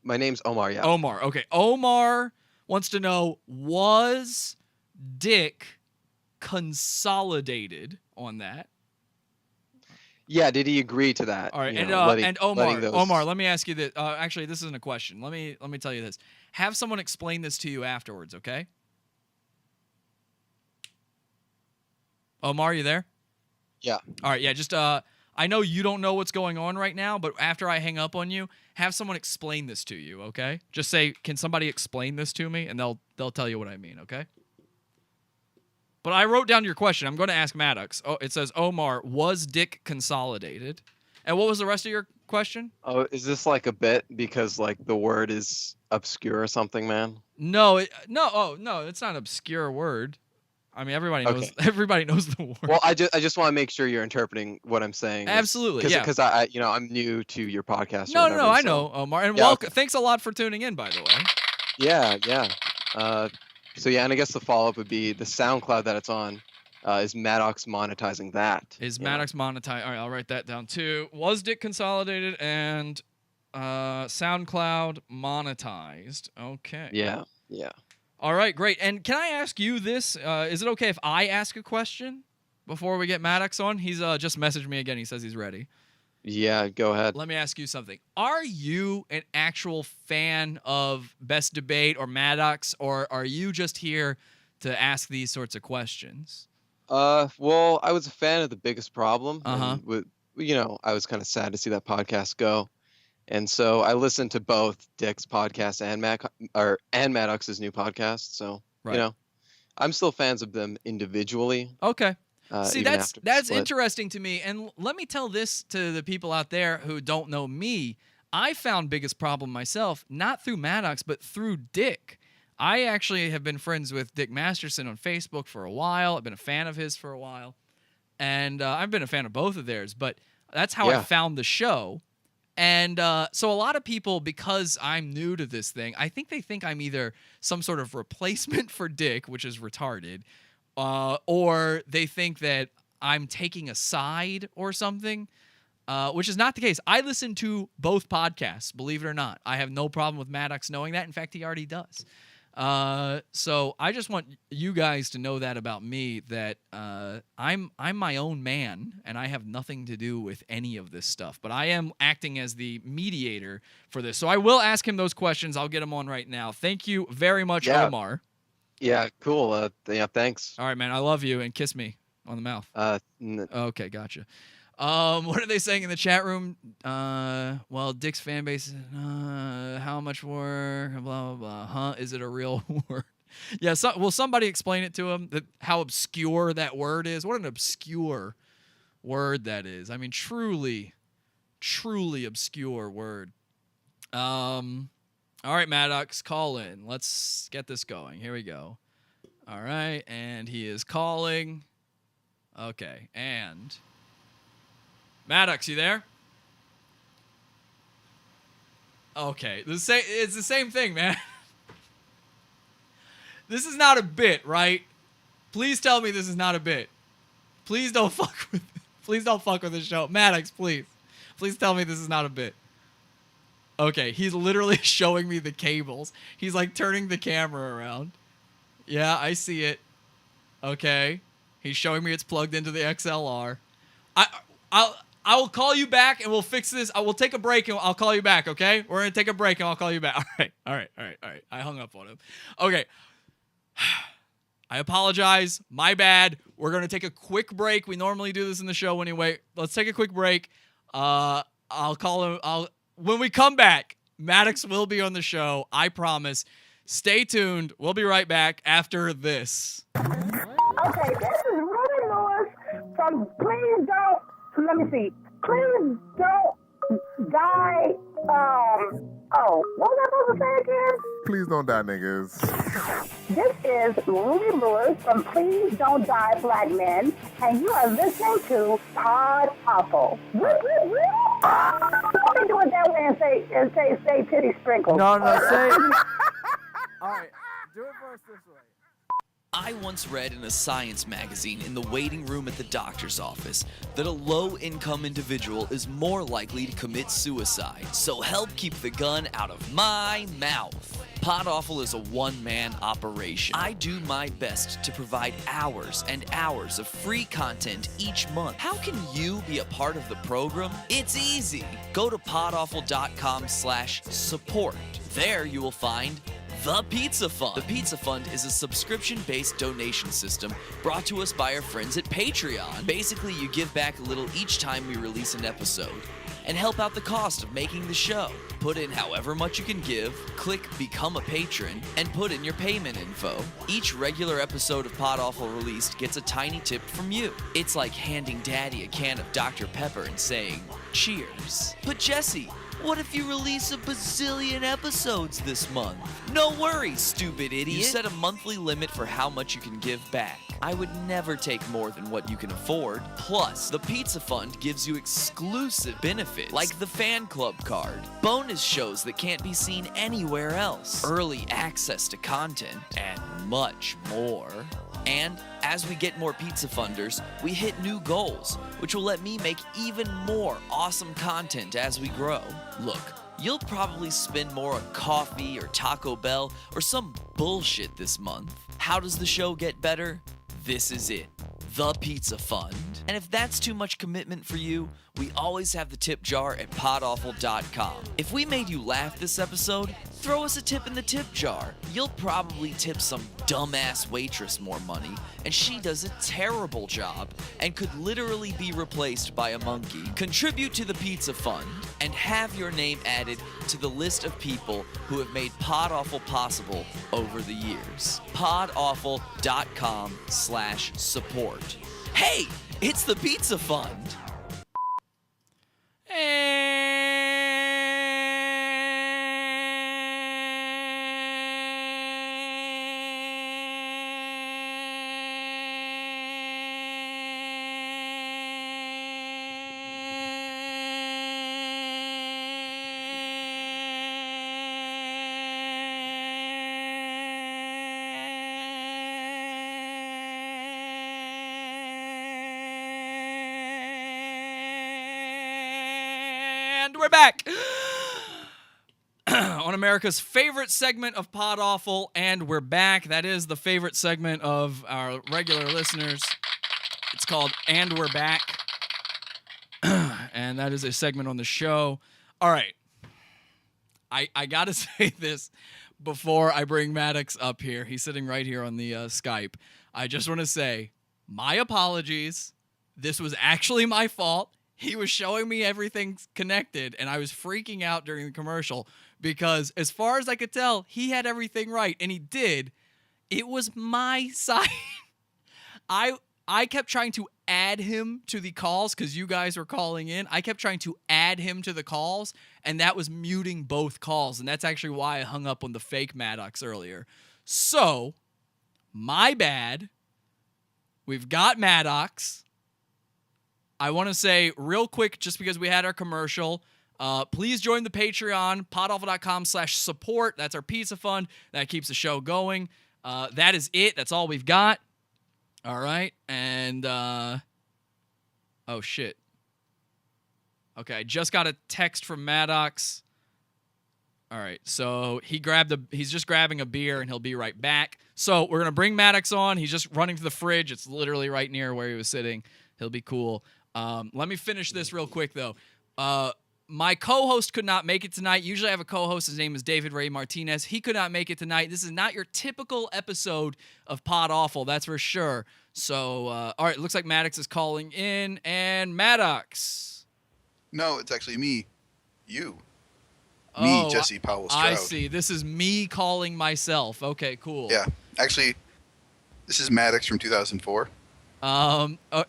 name's Omar. Yeah. Omar. Okay. Omar wants to know: was Dick consolidated on that? Yeah. Did he agree to that? All right. And Omar, let me ask you this. Actually, this isn't a question. Let me tell you this. Have someone explain this to you afterwards. Okay. Omar, you there? Yeah. All right, yeah, just I know you don't know what's going on right now, but after I hang up on you, have someone explain this to you, okay? Just say, "Can somebody explain this to me?" and they'll tell you what I mean, okay? But I wrote down your question. I'm going to ask MADDOX. Oh, it says, "Omar, was Dick consolidated?" And what was the rest of your question? Oh, is this like a bit because like the word is obscure or something, man? No, it's not an obscure word. I mean, everybody knows. Okay. Everybody knows the word. Well, I just want to make sure you're interpreting what I'm saying. Absolutely, because I'm new to your podcast. No, I know, Omar, and welcome. Okay. Thanks a lot for tuning in, by the way. Yeah. So yeah, and I guess the follow up would be the SoundCloud that it's on. Is MADDOX monetizing that? Is MADDOX monetized? All right, I'll write that down too. Was Dick consolidated and SoundCloud monetized? Okay. Yeah. All right, great. And can I ask you this? Is it okay if I ask a question before we get MADDOX on? He's just messaged me again. He says he's ready. Yeah, go ahead. Let me ask you something. Are you an actual fan of Best Debate or MADDOX, or are you just here to ask these sorts of questions? Well, I was a fan of The Biggest Problem. Uh-huh. And I was kind of sad to see that podcast go. And so I listened to both Dick's podcast and MADDOX's new podcast. So, Right. I'm still fans of them individually. Okay. See, even that's after the split. interesting to me. And let me tell this to the people out there who don't know me. I found Biggest Problem myself, not through MADDOX, but through Dick. I actually have been friends with Dick Masterson on Facebook for a while. I've been a fan of his for a while. And I've been a fan of both of theirs. But that's how I found the show. And so a lot of people, because I'm new to this thing, I think they think I'm either some sort of replacement for Dick, which is retarded, or they think that I'm taking a side or something, which is not the case. I listen to both podcasts, believe it or not. I have no problem with MADDOX knowing that. In fact, he already does. So I just want you guys to know that about me, that I'm my own man, and I have nothing to do with any of this stuff. But I am acting as the mediator for this. So I will ask him those questions. I'll get them on right now. Thank you very much, Omar. Yeah, cool. Thanks. All right, man. I love you, and kiss me on the mouth. Okay, gotcha. What are they saying in the chat room? Well, Dick's fan base, how much work, blah, blah, blah. Huh? Is it a real word? Yeah, will somebody explain it to him, how obscure that word is? What an obscure word that is. I mean, truly, truly obscure word. All right, MADDOX, call in. Let's get this going. Here we go. All right, and he is calling. Okay, and MADDOX, you there? Okay, it's the same thing, man. This is not a bit, right? Please tell me this is not a bit. Please don't fuck with the show. MADDOX, please. Please tell me this is not a bit. Okay, he's literally showing me the cables. He's like turning the camera around. Yeah, I see it. Okay. He's showing me it's plugged into the XLR. I will call you back and we'll fix this. I will take a break and I'll call you back, okay? We're going to take a break and I'll call you back. All right. I hung up on him. Okay. I apologize. My bad. We're going to take a quick break. We normally do this in the show anyway. Let's take a quick break. I'll call him. When we come back, MADDOX will be on the show. I promise. Stay tuned. We'll be right back after this. Okay, this is Ruby Lewis from Please Don't, let me see. Please Don't Die, what was I supposed to say again? Please don't die, niggas. This is Ruby Lewis from Please Don't Die Black Men, and you are listening to PODAWFUL. Don't do it that way and say titty sprinkles. No, say. All right, do it first this way. I once read in a science magazine in the waiting room at the doctor's office that a low-income individual is more likely to commit suicide, so help keep the gun out of my mouth. PODAWFUL is a one-man operation. I do my best to provide hours and hours of free content each month. How can you be a part of the program? It's easy. Go to podawful.com/support. There you will find The Pizza Fund. The Pizza Fund is a subscription-based donation system brought to us by our friends at Patreon. Basically, you give back a little each time we release an episode and help out the cost of making the show. Put in however much you can give, click Become a Patron, and put in your payment info. Each regular episode of PODAWFUL released gets a tiny tip from you. It's like handing Daddy a can of Dr. Pepper and saying, cheers. But Jesse, what if you release a bazillion episodes this month? No worries, stupid idiot. You set a monthly limit for how much you can give back. I would never take more than what you can afford. Plus, the Pizza Fund gives you exclusive benefits, like the fan club card, bonus shows that can't be seen anywhere else, early access to content, and much more. And as we get more Pizza Funders, we hit new goals, which will let me make even more awesome content as we grow. Look, you'll probably spend more on coffee or Taco Bell or some bullshit this month. How does the show get better? This is it. The Pizza Fund. And if that's too much commitment for you, we always have the tip jar at PODAWFUL.com. If we made you laugh this episode, throw us a tip in the tip jar. You'll probably tip some dumbass waitress more money, and she does a terrible job and could literally be replaced by a monkey. Contribute to the Pizza Fund and have your name added to the list of people who have made PodAwful possible over the years. PodAwful.com/support. Hey, it's the Pizza Fund. And we're back on America's favorite segment of PodAwful, and we're back. That is the favorite segment of our regular listeners. It's called And We're Back, and that is a segment on the show. All right, I gotta say this before I bring Maddox up here. He's sitting right here on the Skype. I just want to say my apologies. This was actually my fault. He was showing me everything's connected, and I was freaking out during the commercial because, as far as I could tell, he had everything right, and he did. It was my side. I kept trying to add him to the calls because you guys were calling in. I kept trying to add him to the calls, and that was muting both calls, and that's actually why I hung up on the fake Maddox earlier. So, my bad. We've got Maddox. I want to say real quick, just because we had our commercial, please join the Patreon, podawful.com/support. That's our pizza fund. That keeps the show going. That is it. That's all we've got. All right. And, oh, shit. Okay, I just got a text from Maddox. All right, so he's just grabbing a beer, and he'll be right back. So we're going to bring Maddox on. He's just running to the fridge. It's literally right near where he was sitting. He'll be cool. Let me finish this real quick, though. My co-host could not make it tonight. Usually I have a co-host. His name is David Ray Martinez. He could not make it tonight. This is not your typical episode of PodAwful, that's for sure. So, all right, looks like Maddox is calling in. And Maddox. No, it's actually me. You. Me, Jesse Powell Stroud. I see. This is me calling myself. Okay, cool. Yeah. Actually, this is Maddox from 2004.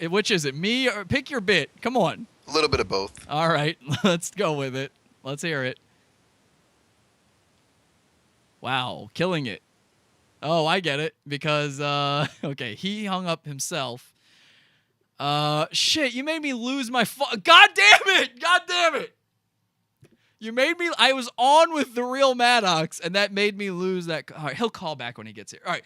Which is it? Me or pick your bit? Come on. A little bit of both. All right, let's go with it. Let's hear it. Wow, killing it. Oh, I get it because okay, he hung up himself. Shit, you made me lose my God damn it! God damn it! You made me. I was on with the real Maddox, and that made me lose that. All right, he'll call back when he gets here. All right.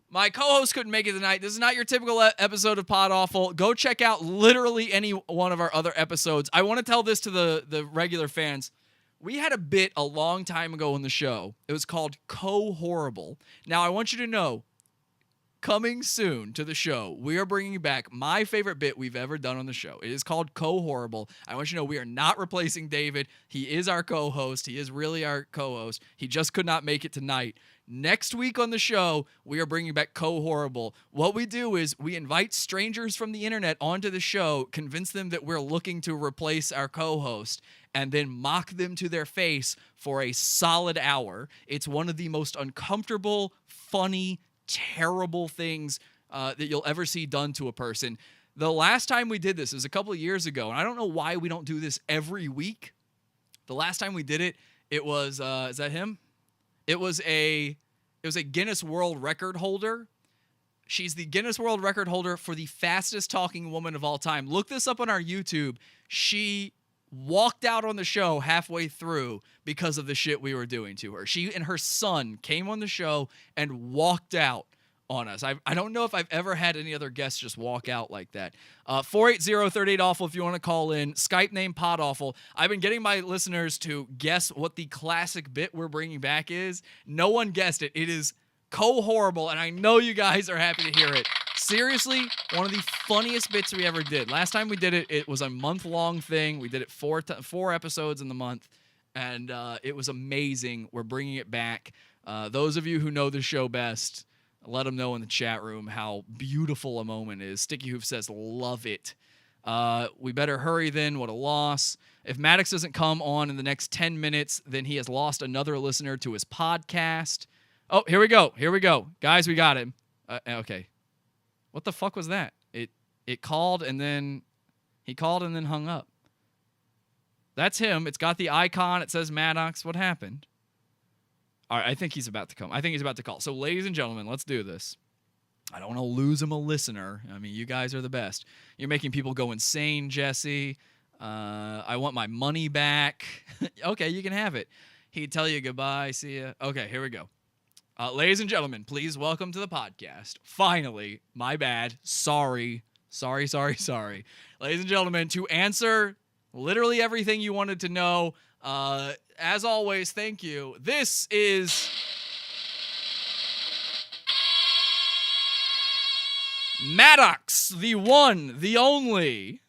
My co-host couldn't make it tonight. This is not your typical episode of PodAwful. Go check out literally any one of our other episodes. I want to tell this to the regular fans. We had a bit a long time ago on the show. It was called Co-Horrible. Now, I want you to know, coming soon to the show, we are bringing back my favorite bit we've ever done on the show. It is called Co-Horrible. I want you to know we are not replacing David. He is our co-host. He is really our co-host. He just could not make it tonight. Next week on the show, we are bringing back Co-Horrible. What we do is we invite strangers from the internet onto the show, convince them that we're looking to replace our co-host, and then mock them to their face for a solid hour. It's one of the most uncomfortable, funny, terrible things that you'll ever see done to a person. The last time we did this was a couple of years ago, and I don't know why we don't do this every week. The last time we did it, it was, is that him? It was a Guinness World Record holder. She's the Guinness World Record holder for the fastest talking woman of all time. Look this up on our YouTube. She walked out on the show halfway through because of the shit we were doing to her. She and her son came on the show and walked out on us. I don't know if I've ever had any other guests just walk out like that. 480-38-AWFUL if you want to call in. Skype name PodAwful. I've been getting my listeners to guess what the classic bit we're bringing back is. No one guessed it. It is Co-Horrible, and I know you guys are happy to hear it. seriously, one of the funniest bits we ever did. Last time we did it, it was a month-long thing. We did it four episodes in the month, and it was amazing. We're bringing it back. Those of you who know the show best, let them know in the chat room how beautiful a moment is. Sticky Hoof says, love it. We better hurry then. What a loss. If Maddox doesn't come on in the next 10 minutes, then he has lost another listener to his podcast. Oh, here we go. Here we go. Guys, we got him. Okay. What the fuck was that? It called and then he called and then hung up. That's him. It's got the icon. It says Maddox. What happened? All right, I think he's about to come. I think he's about to call. So, ladies and gentlemen, let's do this. I don't want to lose him a listener. I mean, you guys are the best. You're making people go insane, Jesse. I want my money back. Okay, you can have it. He'd tell you goodbye. See ya. Okay, here we go. Ladies and gentlemen, please welcome to the podcast. Finally, my bad. Sorry. Ladies and gentlemen, to answer literally everything you wanted to know, as always, thank you. This is Maddox, the one, the only.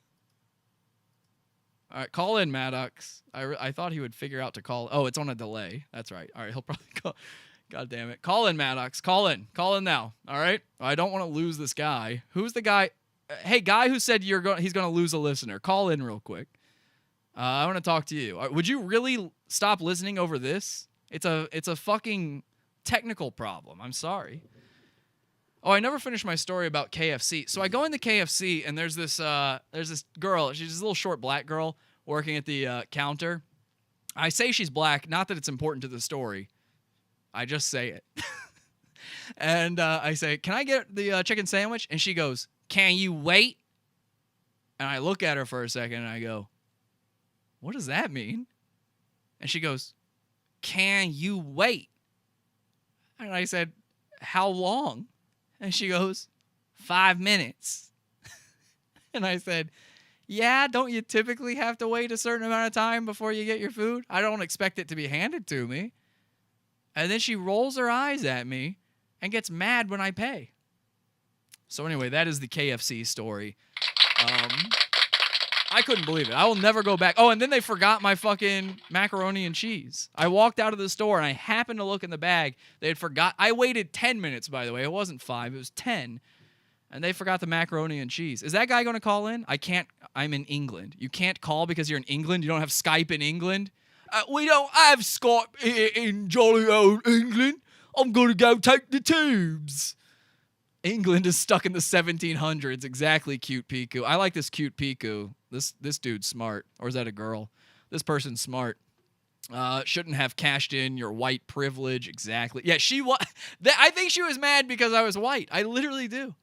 All right, call in, Maddox. I thought he would figure out to call. Oh, it's on a delay. That's right. All right, he'll probably call. God damn it. Call in, Maddox. Call in. Call in now. All right? I don't want to lose this guy. Who's the guy? Hey, guy who said he's going to lose a listener. Call in real quick. I want to talk to you. Would you really stop listening over this? It's a fucking technical problem. I'm sorry. Oh, I never finished my story about KFC. So I go into KFC and there's this girl. She's this little short black girl working at the counter. I say she's black, not that it's important to the story. I just say it. And I say, can I get the chicken sandwich? And she goes, can you wait? And I look at her for a second and I go, what does that mean? And she goes, can you wait? And I said, how long? And she goes, 5 minutes. And I said, yeah, don't you typically have to wait a certain amount of time before you get your food? I don't expect it to be handed to me. And then she rolls her eyes at me and gets mad when I pay. So anyway, that is the KFC story. I couldn't believe it. I will never go back. Oh, and then they forgot my fucking macaroni and cheese. I walked out of the store and I happened to look in the bag. They had forgot. I waited 10 minutes, by the way. It wasn't 5. It was 10. And they forgot the macaroni and cheese. Is that guy going to call in? I can't. I'm in England. You can't call because you're in England? You don't have Skype in England? We don't have Skype in jolly old England. I'm going to go take the tubes. England is stuck in the 1700s. Exactly, Cute Piku. I like this Cute Piku. This dude's smart. Or is that a girl? This person's smart. Shouldn't have cashed in your white privilege. Exactly. Yeah, I think she was mad because I was white. I literally do.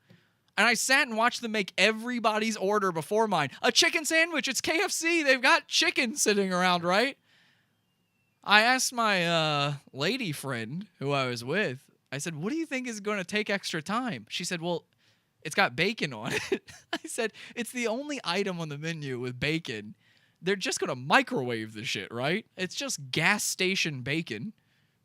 And I sat and watched them make everybody's order before mine. A chicken sandwich. It's KFC. They've got chicken sitting around, right? I asked my lady friend who I was with, I said, what do you think is going to take extra time? She said, well, it's got bacon on it. I said, it's the only item on the menu with bacon. They're just going to microwave the shit, right? It's just gas station bacon,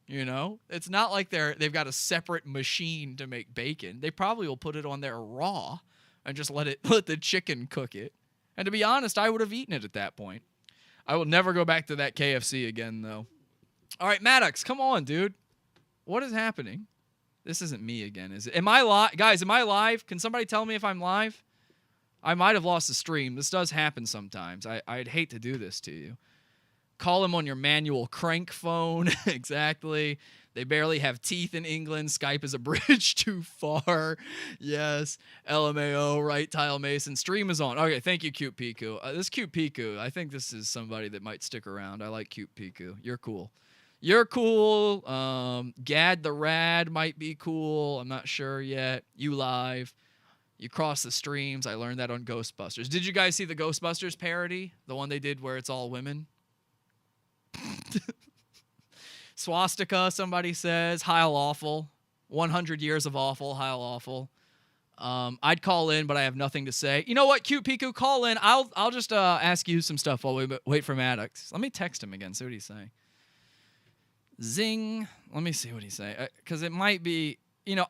you know? It's not like they've got a separate machine to make bacon. They probably will put it on there raw and just let the chicken cook it. And to be honest, I would have eaten it at that point. I will never go back to that KFC again, though. All right, Maddox, come on, dude. What is happening? This isn't me again, is it? Am I live? Guys, am I live? Can somebody tell me if I'm live? I might have lost the stream. This does happen sometimes. I'd hate to do this to you. Call him on your manual crank phone. Exactly. They barely have teeth in England. Skype is a bridge too far. Yes. LMAO, right, Tile Mason. Stream is on. Okay, thank you, Cute Piku. This Cute Piku, I think this is somebody that might stick around. I like Cute Piku. You're cool. You're cool. Gad the Rad might be cool. I'm not sure yet. You live. You cross the streams. I learned that on Ghostbusters. Did you guys see the Ghostbusters parody? The one they did where it's all women? Swastika, somebody says. Heil Awful. 100 years of awful. Heil Awful. I'd call in, but I have nothing to say. You know what, Cute Piku, call in. I'll just ask you some stuff while we wait for Maddox. Let me text him again. See what he's saying. Zing. Let me see what he's saying. Because it might be, you know,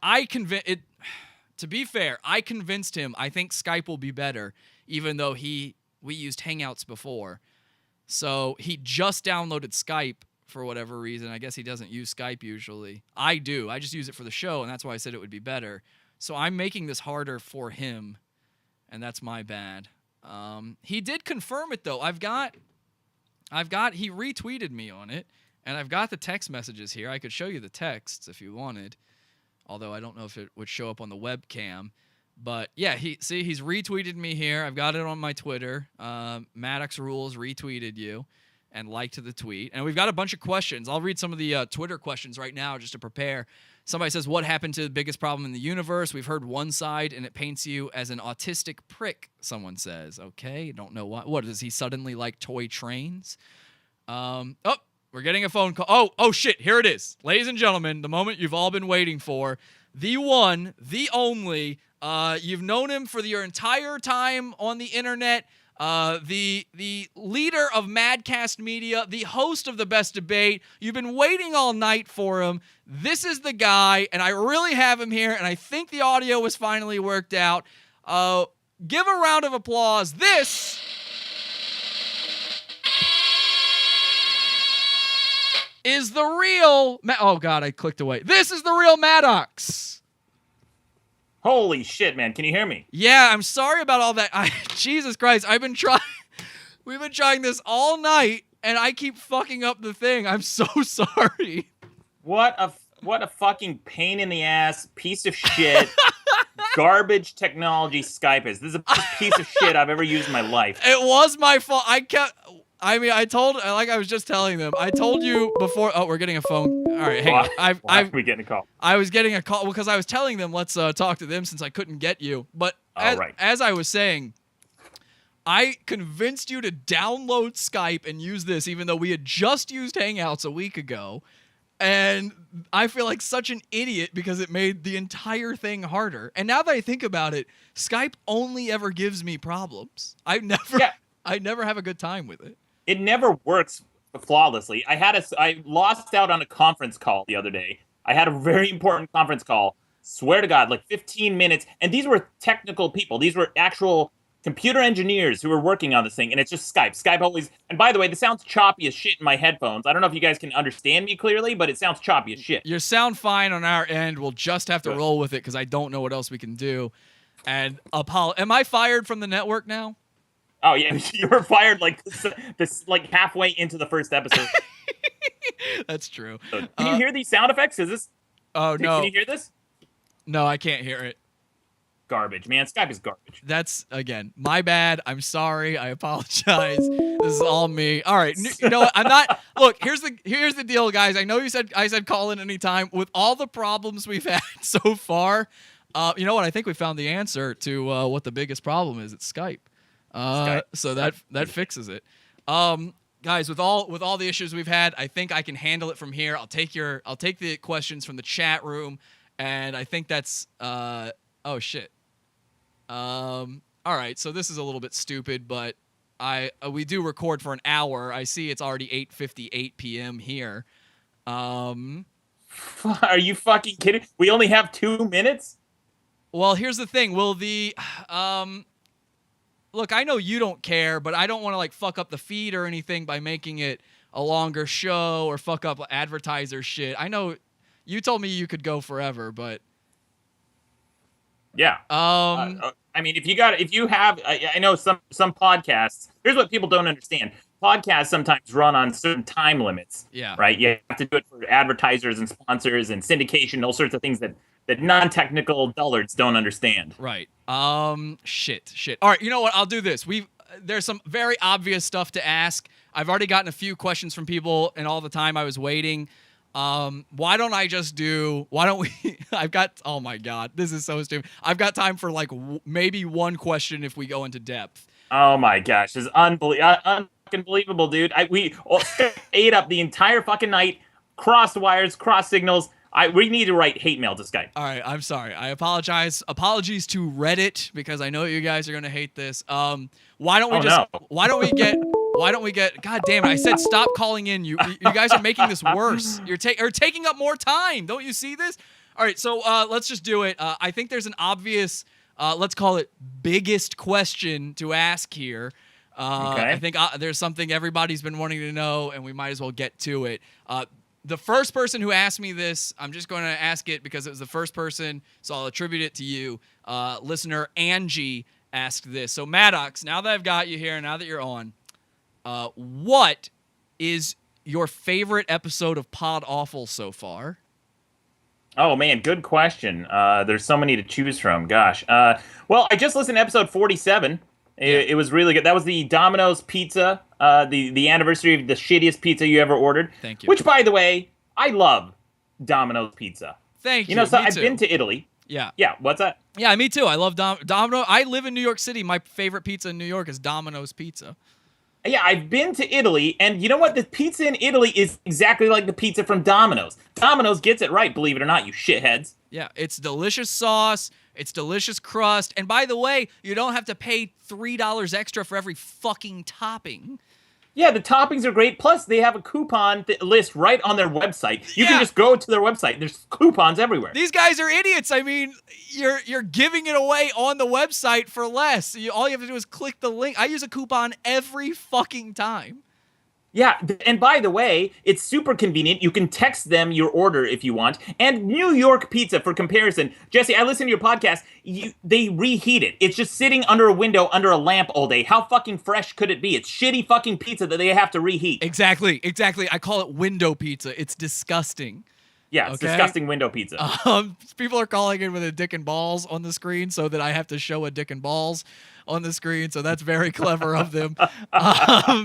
to be fair, I convinced him I think Skype will be better, even though we used Hangouts before. So he just downloaded Skype for whatever reason. I guess he doesn't use Skype usually. I do. I just use it for the show, and that's why I said it would be better. So I'm making this harder for him, and that's my bad. He did confirm it, though. He retweeted me on it, and I've got the text messages here. I could show you the texts if you wanted, although I don't know if it would show up on the webcam. But yeah, he's retweeted me here. I've got it on my Twitter. MADDOX Rules retweeted you and liked the tweet. And we've got a bunch of questions. I'll read some of the Twitter questions right now just to prepare. Somebody says, what happened to the biggest problem in the universe? We've heard one side, and it paints you as an autistic prick, someone says. Okay, don't know why. What, does he suddenly like toy trains? Oh, we're getting a phone call. Oh, shit, here it is. Ladies and gentlemen, the moment you've all been waiting for. The one, the only. You've known him for your entire time on the internet. The leader of Madcast Media, the host of the best debate. You've been waiting all night for him. This is the guy, and I really have him here, and I think the audio was finally worked out. Give a round of applause. This is the real... Oh, God, I clicked away. This is the real MADDOX. Holy shit, man. Can you hear me? Yeah, I'm sorry about all that. Jesus Christ, we've been trying this all night, and I keep fucking up the thing. I'm so sorry. What a fucking pain in the ass piece of shit garbage technology Skype is. This is a piece of shit I've ever used in my life. It was my fault. I was just telling them. I told you before. Oh, we're getting a phone. All right, hang on. Why are we getting a call? I was getting a call because I was telling them let's talk to them since I couldn't get you. But as I was saying, I convinced you to download Skype and use this, even though we had just used Hangouts a week ago. And I feel like such an idiot because it made the entire thing harder. And now that I think about it, Skype only ever gives me problems. I never have a good time with it. It never works flawlessly. I lost out on a conference call the other day. I had a very important conference call. Swear to God, like 15 minutes. And these were technical people. These were actual computer engineers who were working on this thing. And it's just Skype. Skype always... And by the way, this sounds choppy as shit in my headphones. I don't know if you guys can understand me clearly, but it sounds choppy as shit. You sound fine on our end. We'll just have to roll with it because I don't know what else we can do. And am I fired from the network now? Oh, yeah. You were fired like halfway into the first episode. That's true. Can you hear these sound effects? Is this... Oh, no. Can you hear this? No, I can't hear it. Garbage, man. Skype is garbage. That's, again, my bad. I'm sorry. I apologize. This is all me. All right. You know what? I'm not... Look, here's the deal, guys. I know I said call in anytime. With all the problems we've had so far, you know what? I think we found the answer to what the biggest problem is. It's Skype. So that fixes it. Guys, with all the issues we've had, I think I can handle it from here. I'll take the questions from the chat room, and I think that's oh shit. All right, so this is a little bit stupid, but we do record for an hour. I see it's already 8:58 p.m. here. Are you fucking kidding? We only have 2 minutes? Well, here's the thing. Will the look, I know you don't care, but I don't want to like fuck up the feed or anything by making it a longer show or fuck up advertiser shit. I know you told me you could go forever, but yeah. I mean, if you have, I know some podcasts. Here's what people don't understand: podcasts sometimes run on certain time limits. Yeah. Right. You have to do it for advertisers and sponsors and syndication, all sorts of things that non-technical dullards don't understand. Right. Shit. All right, you know what? I'll do this. There's some very obvious stuff to ask. I've already gotten a few questions from people, and all the time I was waiting. Why don't we... oh my God, this is so stupid. I've got time for like maybe one question if we go into depth. Oh my gosh, this is unbelievable, dude. We ate up the entire fucking night, cross wires, cross signals. We need to write hate mail to Skype. All right, I'm sorry. I apologize. Apologies to Reddit because I know you guys are gonna hate this. Why don't we get? God damn it! I said stop calling in. You guys are making this worse. You're taking up more time. Don't you see this? All right, so let's just do it. I think there's an obvious, let's call it biggest question to ask here. Okay. I think there's something everybody's been wanting to know, and we might as well get to it. The first person who asked me this, I'm just going to ask it because it was the first person, so I'll attribute it to you. Listener Angie asked this. So, MADDOX, now that I've got you here, now that you're on, what is your favorite episode of PODAWFUL so far? Oh, man, good question. There's so many to choose from. Gosh. Well, I just listened to episode 47. It was really good. That was the Domino's pizza, the anniversary of the shittiest pizza you ever ordered. Thank you. Which, by the way, I love Domino's pizza. Thank you. You know, so Me I've too. been to Italy. Yeah. Yeah, what's that? Yeah, me too. I love Domino. I live in New York City. My favorite pizza in New York is Domino's Pizza. Yeah, I've been to Italy, and you know what? The pizza in Italy is exactly like the pizza from Domino's. Domino's gets it right, believe it or not, you shitheads. Yeah, it's delicious sauce, it's delicious crust, and by the way, you don't have to pay $3 extra for every fucking topping. Yeah, the toppings are great. Plus, they have a coupon list right on their website. You can just go to their website. There's coupons everywhere. These guys are idiots. I mean, you're giving it away on the website for less. All you have to do is click the link. I use a coupon every fucking time. Yeah, and by the way, it's super convenient. You can text them your order if you want. And New York pizza, for comparison, Jesse, I listen to your podcast. They reheat it. It's just sitting under a window under a lamp all day. How fucking fresh could it be? It's shitty fucking pizza that they have to reheat. Exactly. I call it window pizza. It's disgusting. Yeah, it's disgusting window pizza. People are calling it with a dick and balls on the screen so that I have to show a dick and balls on the screen, so that's very clever of them.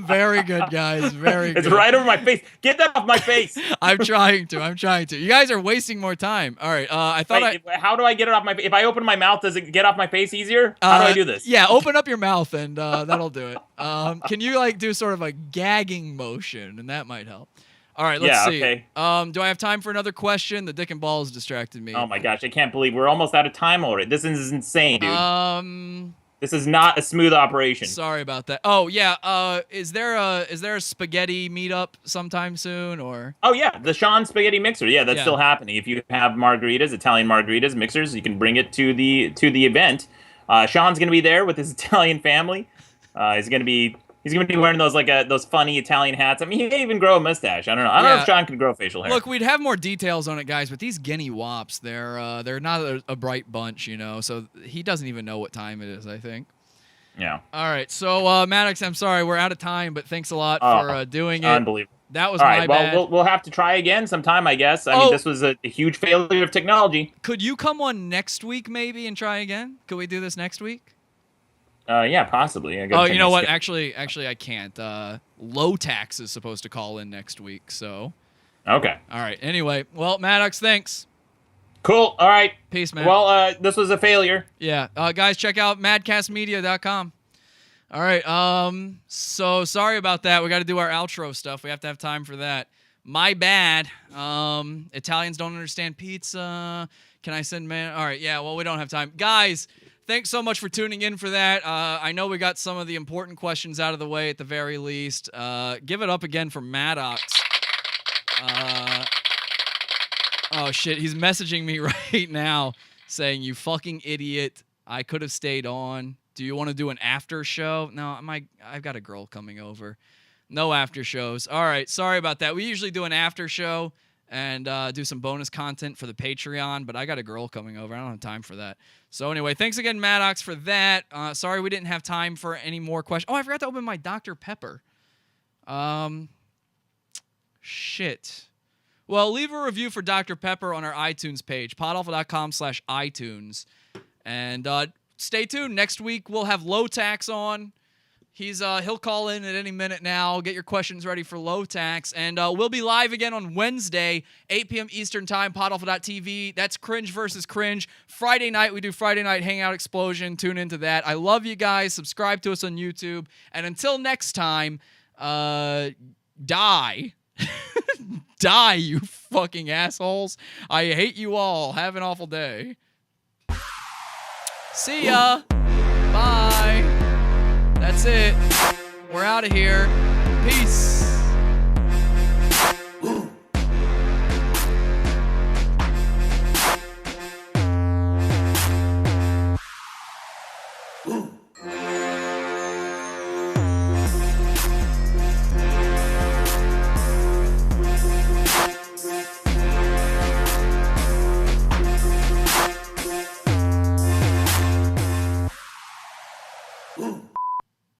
Very good, guys. Very good. It's right over my face. Get that off my face. I'm trying to. You guys are wasting more time. All right. How do I get it off my face? If I open my mouth, does it get off my face easier? How do I do this? Yeah, open up your mouth and that'll do it. Can you do sort of a gagging motion, and that might help. All right, let's see. Okay. Do I have time for another question? The dick and balls distracted me. Oh my gosh, I can't believe we're almost out of time already. This is insane, dude. This is not a smooth operation. Sorry about that. Oh yeah. Is there a spaghetti meetup sometime soon or? Oh yeah, the Sean Spaghetti Mixer. Yeah, that's still happening. If you have margaritas, Italian margaritas, mixers, you can bring it to the event. Sean's gonna be there with his Italian family. He's gonna be wearing those funny Italian hats. I mean, he may even grow a mustache. I don't know. I don't know if Sean can grow facial hair. Look, we'd have more details on it, guys, but these guinea wops, they're not a bright bunch, you know. So he doesn't even know what time it is, I think. Yeah. All right. So, MADDOX, I'm sorry, we're out of time, but thanks a lot for doing it. Unbelievable. That was all right. bad. Well, we'll have to try again sometime, I guess. I mean, this was a huge failure of technology. Could you come on next week, maybe, and try again? Could we do this next week? Yeah, possibly. Oh, you know what? Actually, I can't. Low Tax is supposed to call in next week, so. Okay. All right. Anyway, well, MADDOX, thanks. Cool. All right. Peace, man. Well, this was a failure. Yeah. Guys, check out madcastmedia.com. All right. So sorry about that. We got to do our outro stuff. We have to have time for that. My bad. Italians don't understand pizza. Can I send man? All right. Yeah. Well, we don't have time, guys. Thanks so much for tuning in for that. I know we got some of the important questions out of the way at the very least. Give it up again for MADDOX. Oh, shit. He's messaging me right now saying, you fucking idiot. I could have stayed on. Do you want to do an after show? No, I've got a girl coming over. No after shows. All right. Sorry about that. We usually do an after show and do some bonus content for the Patreon, but I got a girl coming over. I don't have time for that. So anyway, thanks again, MADDOX, for that. Sorry we didn't have time for any more questions. Oh, I forgot to open my Dr. Pepper. Shit. Well, leave a review for Dr. Pepper on our iTunes page, podawful.com/iTunes. And stay tuned. Next week, we'll have Low Tax on. He'll call in at any minute now. Get your questions ready for Low Tax. And we'll be live again on Wednesday, 8 p.m. Eastern Time, podawful.tv. That's Cringe versus Cringe. Friday night, we do Friday Night Hangout Explosion. Tune into that. I love you guys. Subscribe to us on YouTube. And until next time, die. Die, you fucking assholes. I hate you all. Have an awful day. See ya. Bye. That's it. We're out of here. Peace.